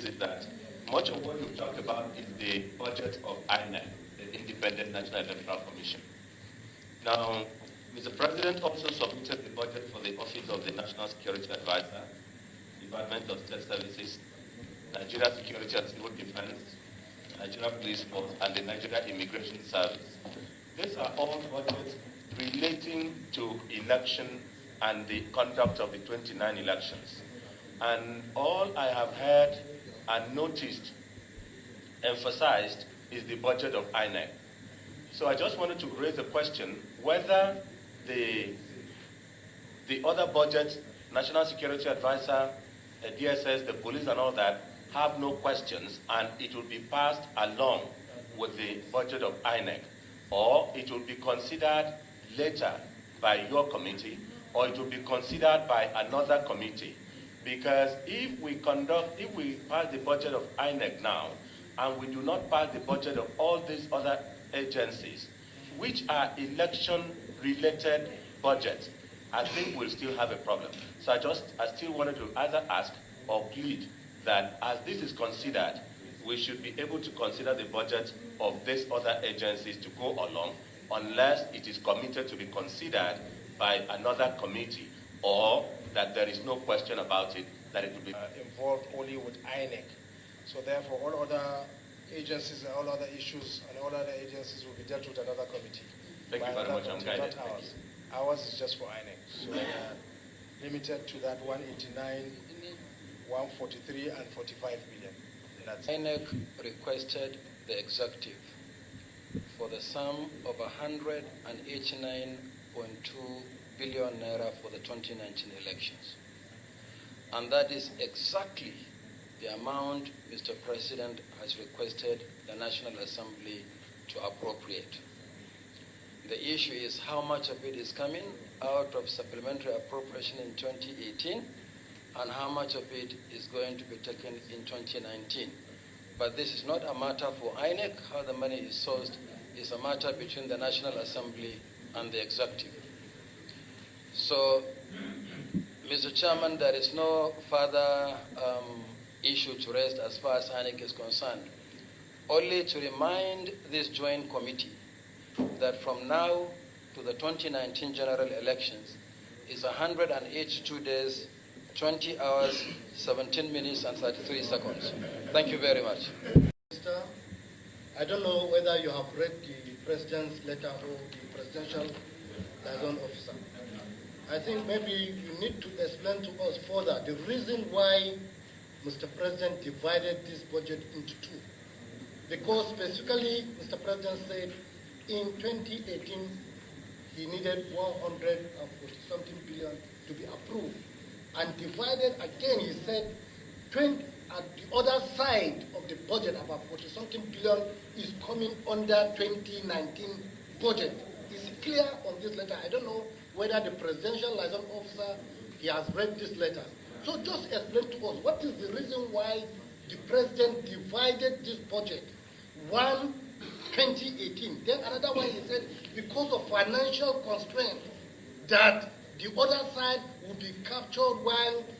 is that much of what we've talked about is the budget of INEC, the Independent National Electoral Commission. Now, Mr. President also submitted the budget for the Office of the National Security Advisor, Department of State Services, Nigeria Security and Civil Defense, Nigeria Police Force, and the Nigeria Immigration Service. These are all budgets relating to election and the conduct of the 29 elections. And all I have heard and noticed, emphasized, is the budget of INEC. So I just wanted to raise a question whether the other budgets, National Security Advisor, DSS, the police and all that, have no questions and it will be passed along with the budget of INEC, or it will be considered later by your committee, or it will be considered by another committee. Because if we pass the budget of INEC now, and we do not pass the budget of all these other agencies, which are election-related budgets, I think we'll still have a problem. So I still wanted to either ask or plead that as this is considered, we should be able to consider the budget of these other agencies to go along, unless it is committed to be considered by another committee, or that there is no question about it, that it will be involved only with INEC. So therefore, all other agencies and all other issues and all other agencies will be dealt with another committee. Thank you very much. I'm guided. Not ours. Ours is just for INEC. So limited to that 189, 143, and 45 million. That's INEC requested the executive for the sum of 189.2 billion naira for the 2019 elections. And that is exactly the amount Mr. President has requested the National Assembly to appropriate. The issue is how much of it is coming out of supplementary appropriation in 2018 and how much of it is going to be taken in 2019. But this is not a matter for INEC. How the money is sourced is a matter between the National Assembly and the executive. So, Mr. Chairman, there is no further issue to raise as far as INEC is concerned. Only to remind this joint committee that from now to the 2019 general elections is 182 days, 20 hours, 17 minutes, and 33 seconds. Thank you very much. Minister, I don't know whether you have read the President's letter or the Presidential Liaison Officer. I think maybe you need to explain to us further the reason why Mr. President divided this budget into two. Because specifically, Mr. President said in 2018, he needed 140-something billion to be approved. And divided again, he said, at the other side of the budget, about 40-something billion is coming under 2019 budget. It's clear on this letter. I don't know whether the Presidential Liaison Officer, he has read this letter. So just explain to us, what is the reason why the President divided this budget? One, 2018. Then another one, he said, because of financial constraints, that the other side will be captured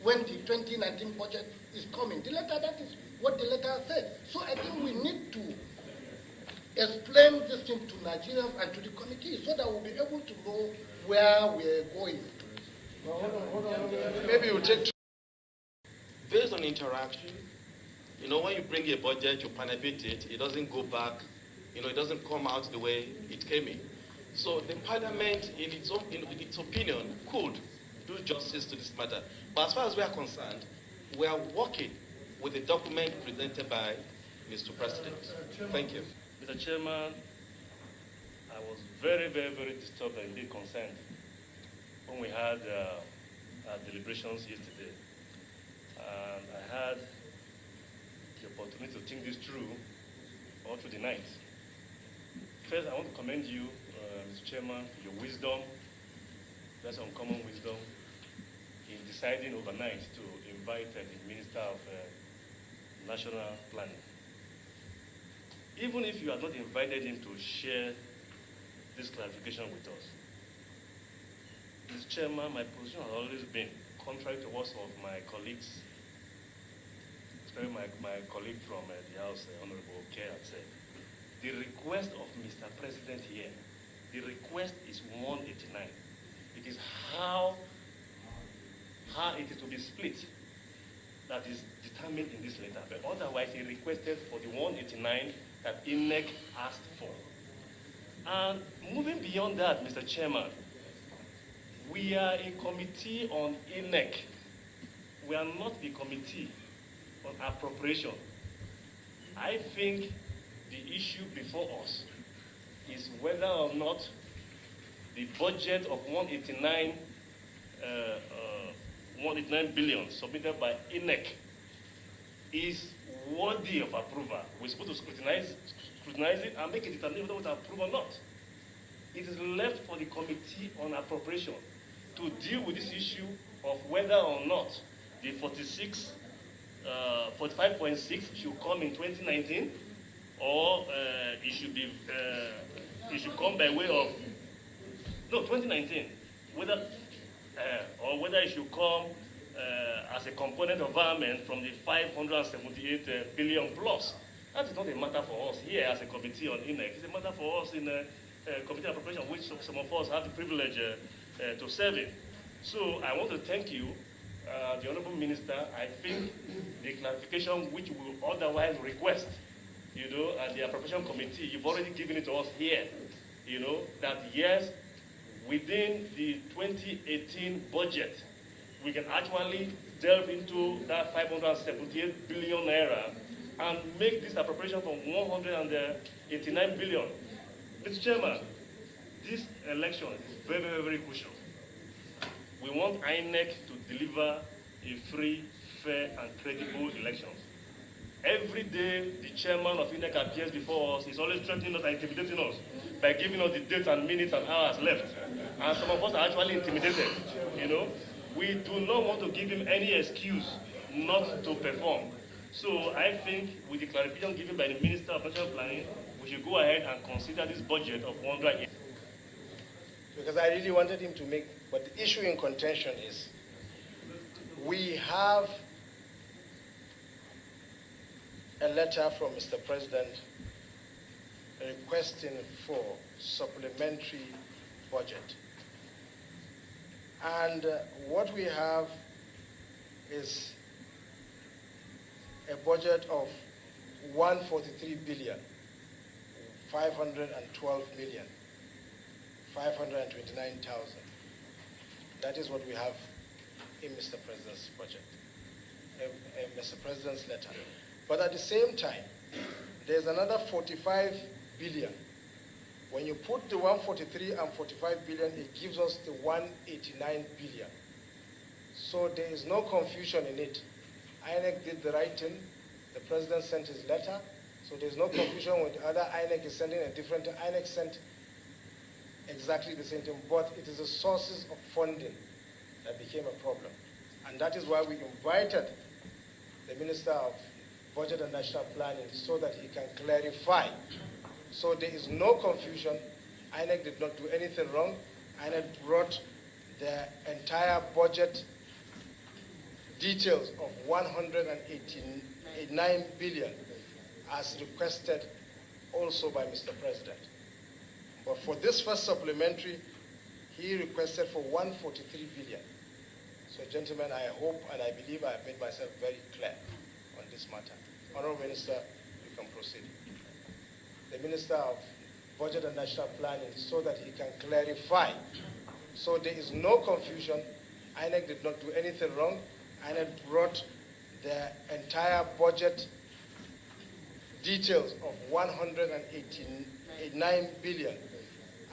when the 2019 budget is coming. The letter, that is what the letter said. So I think we need to explain this thing to Nigerians and to the committee so that we'll be able to know where we're going. Well, hold on. Maybe we'll take. Based on interaction, when you bring a budget, you panabit it, it doesn't go back, it doesn't come out the way it came in. So the Parliament, in its opinion, could do justice to this matter. But as far as we are concerned, we are working with the document presented by Mr. President. Thank you. Mr. Chairman, I was very, very, very disturbed and indeed concerned when we had our deliberations yesterday. And I had the opportunity to think this through all through the night. First, I want to commend you, Mr. Chairman, for your wisdom, that's uncommon wisdom, in deciding overnight to invite the Minister of National Planning. Even if you had not invited him to share this clarification with us, Mr. Chairman, my position has always been, contrary to what some of my colleagues explain my colleague from the House, Honorable K, had said, the request of Mr. President here, the request is 189. It is how it is to be split that is determined in this letter. But otherwise, he requested for the 189 that INEC asked for. And moving beyond that, Mr. Chairman, we are a committee on INEC. We are not the committee on appropriation. I think the issue before us is whether or not the budget of 189 billion submitted by INEC is worthy of approval. We're supposed to scrutinize it and make a determination whether to approve or not. It is left for the Committee on Appropriation to deal with this issue of whether or not the 45.6 should come in 2019, or it should come by way of 2019. Or whether it should come as a component of environment from the 578 billion plus. That is not a matter for us here as a committee on INEC. It's a matter for us in Committee on Appropriation, which some of us have the privilege to serve in. So I want to thank you, the Honorable Minister. I think the clarification which we will otherwise request, at the Appropriation Committee, you've already given it to us here, that yes, within the 2018 budget, we can actually delve into that 578 billion naira and make this appropriation from 189 billion. Mr. Chairman, this election is very, very, very crucial. We want INEC to deliver a free, fair, and credible elections. Every day, the chairman of INEC appears before us. He's always threatening us and intimidating us by giving us the dates and minutes and hours left. And some of us are actually intimidated, We do not want to give him any excuse not to perform. So I think with the clarification given by the Minister of National Planning, we should go ahead and consider this budget of 100. Because I really wanted him to make, but the issue in contention is we have a letter from Mr. President requesting for supplementary budget. And what we have is a budget of 143 billion, 512 million, 529,000. That is what we have in Mr. President's budget, in Mr. President's letter. But at the same time, there's another 45 billion. When you put the 143 and 45 billion, it gives us the 189 billion. So there is no confusion in it. INEC did the right thing. The president sent his letter. So there's no confusion when the other INEC is sending a different thing. INEC sent exactly the same thing, but it is the sources of funding that became a problem. And that is why we invited the Minister of Budget and National Planning so that he can clarify. So there is no confusion. INEC did not do anything wrong. INEC brought the entire budget details of 189 billion as requested also by Mr. President. But for this first supplementary, he requested for 143 billion. So gentlemen, I hope and I believe I have made myself very clear on this matter. Honorable Minister, you can proceed. The Minister of Budget and National Planning so that he can clarify. So there is no confusion. INEC did not do anything wrong. INEC brought the entire budget details of 189 billion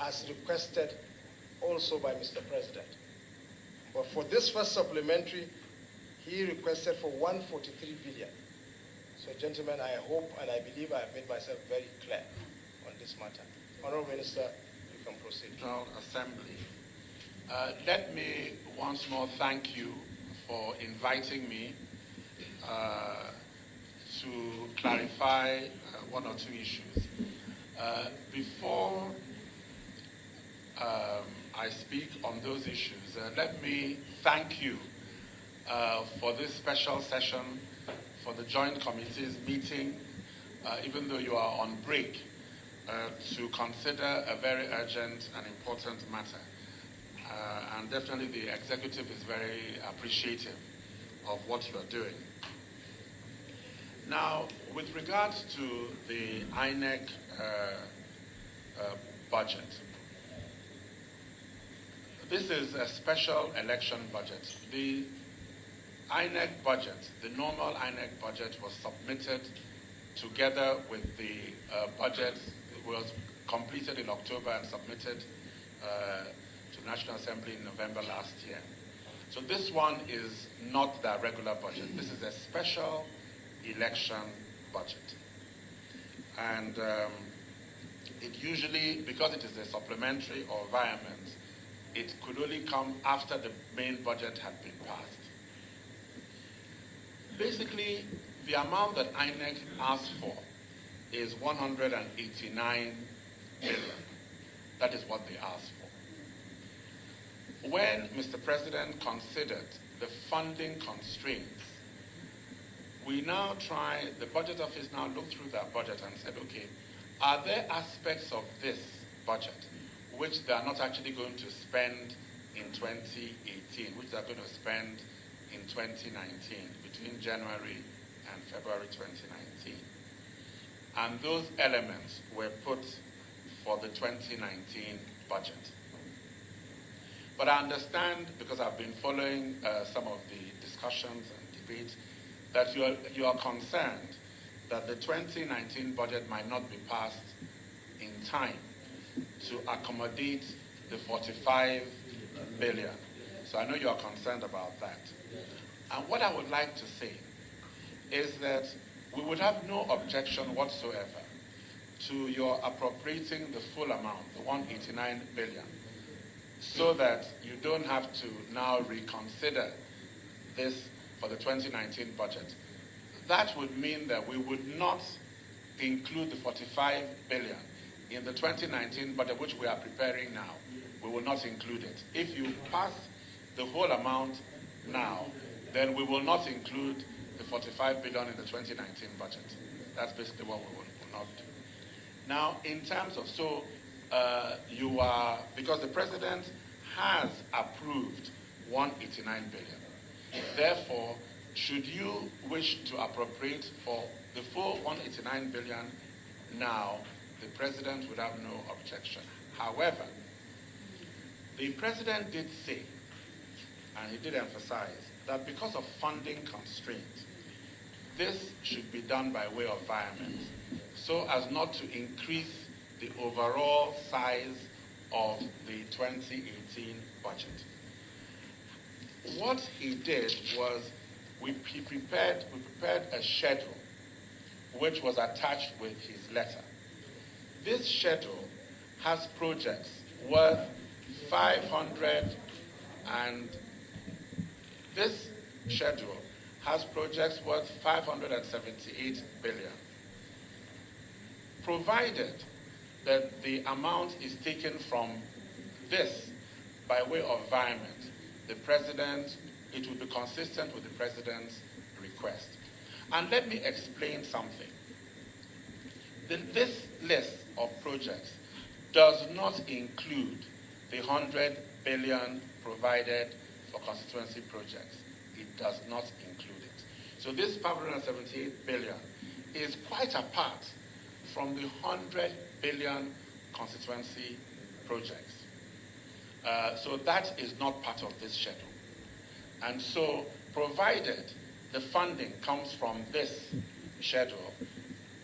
as requested also by Mr. President. But for this first supplementary, he requested for 143 billion. So gentlemen, I hope and I believe I have made myself very clear on this matter. Honorable Minister, you can proceed. National Assembly. Let me once more thank you for inviting me to clarify one or two issues. Before I speak on those issues, let me thank you for this special session, for the joint committees meeting, even though you are on break, to consider a very urgent and important matter. And definitely the executive is very appreciative of what you are doing. Now, with regards to the INEC budget, this is a special election budget. The INEC budget, the normal INEC budget, was submitted together with the budget. It was completed in October and submitted to the National Assembly in November last year. So this one is not the regular budget. This is a special election budget. And it usually, because it is a supplementary or variant, it could only come after the main budget had been passed. Basically, the amount that INEC asked for is 189 billion. That is what they asked for. When Mr. President considered the funding constraints, we now the budget office now looked through that budget and said, okay, are there aspects of this budget which they are not actually going to spend in 2018, which they are going to spend in 2019, between January and February 2019? And those elements were put for the 2019 budget. But I understand, because I've been following some of the discussions and debates, that you are concerned that the 2019 budget might not be passed in time to accommodate the 45 billion. So I know you are concerned about that. And what I would like to say is that we would have no objection whatsoever to your appropriating the full amount, the 189 billion, so that you don't have to now reconsider this for the 2019 budget. That would mean that we would not include the 45 billion in the 2019 budget, which we are preparing now. We will not include it. If you pass the whole amount now, then we will not include the 45 billion in the 2019 budget. That's basically what we will not do. Now, in terms of, because the President has approved 189 billion. Therefore, should you wish to appropriate for the full 189 billion now, the President would have no objection. However, the President did say, and he did emphasize, that because of funding constraints, this should be done by way of variance, so as not to increase the overall size of the 2018 budget. What he did was we prepared a schedule which was attached with his letter. This schedule has projects worth 500 and this schedule has projects worth 578 billion. Provided that the amount is taken from this by way of variant, the President, it will be consistent with the President's request. And let me explain something. This list of projects does not include the 100 billion provided for constituency projects. It does not include it. So this 578 billion is quite apart from the 100 billion constituency projects. So that is not part of this schedule. And so, provided the funding comes from this schedule,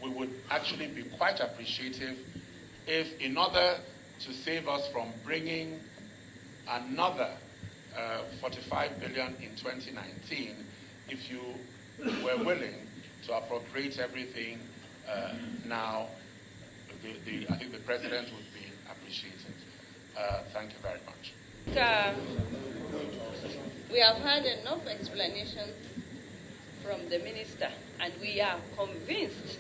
we would actually be quite appreciative if, in order to save us from bringing another 45 billion in 2019, if you were willing to appropriate everything now, I think the President would be appreciative. Thank you very much. We have had enough explanations from the Minister, and we are convinced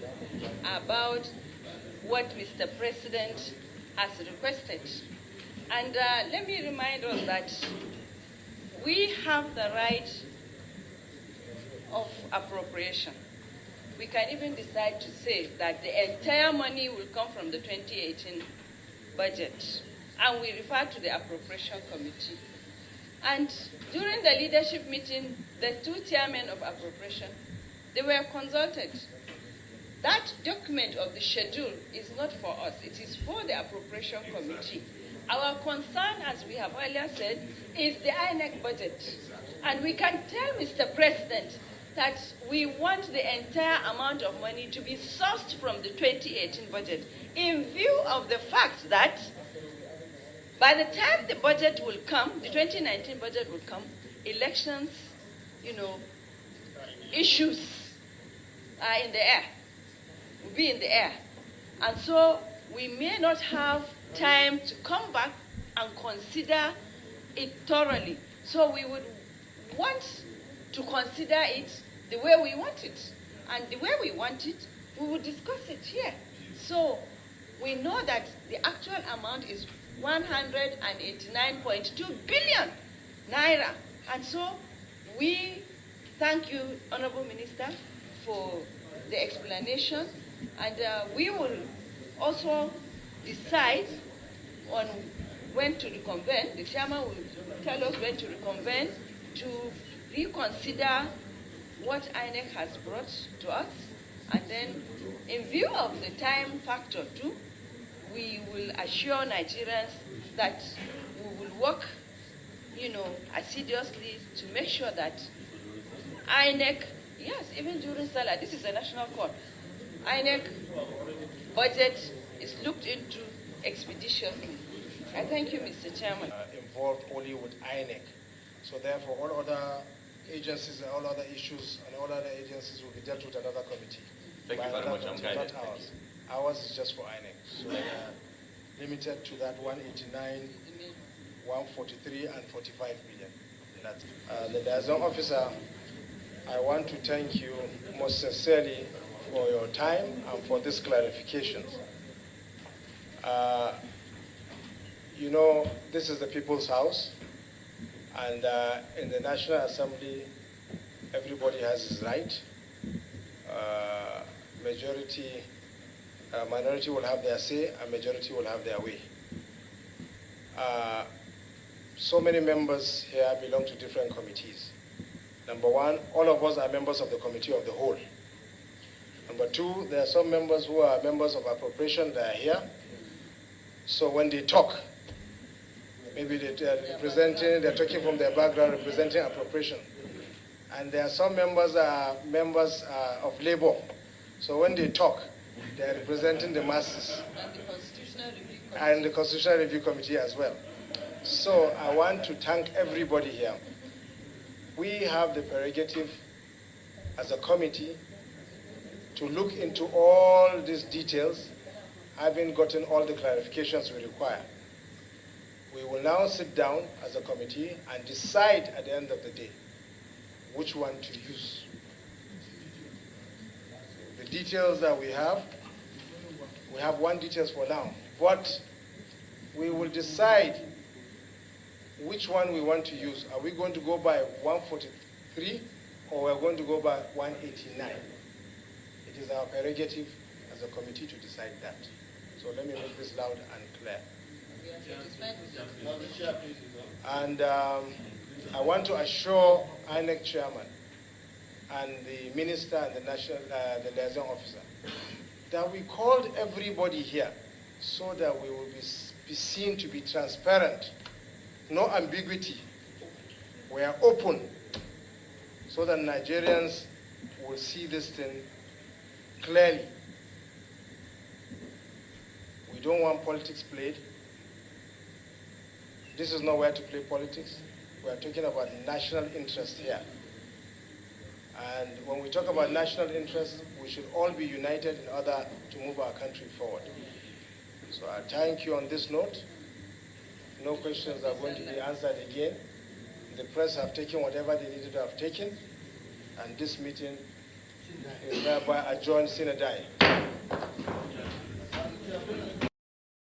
about what Mr. President has requested. And let me remind us that we have the right of appropriation. can even decide to say that the entire money will come from the 2018 budget, and we refer to the appropriation committee. And during the leadership meeting, the two chairmen of appropriation, they were consulted. That document of the schedule is not for us, it is for the appropriation committee. Our concern, as we have earlier said, is the INEC budget. And we can tell Mr. President that we want the entire amount of money to be sourced from the 2018 budget, in view of the fact that by the time the budget will come, the 2019 budget will come, elections, issues are in the air, will be in the air. And so we may not have time to come back and consider it thoroughly. So we would want to consider it the way we want it. And the way we want it, we will discuss it here. So we know that the actual amount is 189.2 billion naira. And so we thank you, Honorable Minister, for the explanation. And we will also decide on when to reconvene. The chairman will tell us when to reconvene to reconsider what INEC has brought to us. And then, in view of the time factor too, we will assure Nigerians that we will work, assiduously to make sure that INEC, yes, even during Salah, this is a national court, INEC budget is looked into expeditiously. I thank you, Mr. Chairman. Involved only with INEC. So therefore, all other agencies and all other issues and all other agencies will be dealt with another committee. Thank you very much. I'm guided. Not ours. Ours is just for INEC. So limited to that 189, 143, and 45 million. That's the liaison officer, I want to thank you most sincerely for your time and for these clarifications. This is the People's House, and in the National Assembly, everybody has his right. Minority will have their say, and majority will have their way. So many members here belong to different committees. Number one, all of us are members of the Committee of the Whole. Number two, there are some members who are members of appropriation that are here. So when they talk, maybe they're talking from their background, representing appropriation. And there are some members of labor. So when they talk, they are representing the masses. And the Constitutional Review Committee as well. So I want to thank everybody here. We have the prerogative as a committee to look into all these details, having gotten all the clarifications we require. We will now sit down as a committee and decide at the end of the day which one to use. The details that we have one details for now, but we will decide which one we want to use. Are we going to go by 143 or we're going to go by 189? It is our prerogative as a committee to decide that. So let me make this loud and clear. And I want to assure INEC chairman and the minister and the liaison officer that we called everybody here so that we will be seen to be transparent, no ambiguity. We are open so that Nigerians will see this thing clearly. We don't want politics played. This is not where to play politics. We are talking about national interest here. And when we talk about national interest, we should all be united in order to move our country forward. So I thank you on this note. No questions are going to be answered again. The press have taken whatever they needed to have taken, and this meeting is thereby adjourned sine die.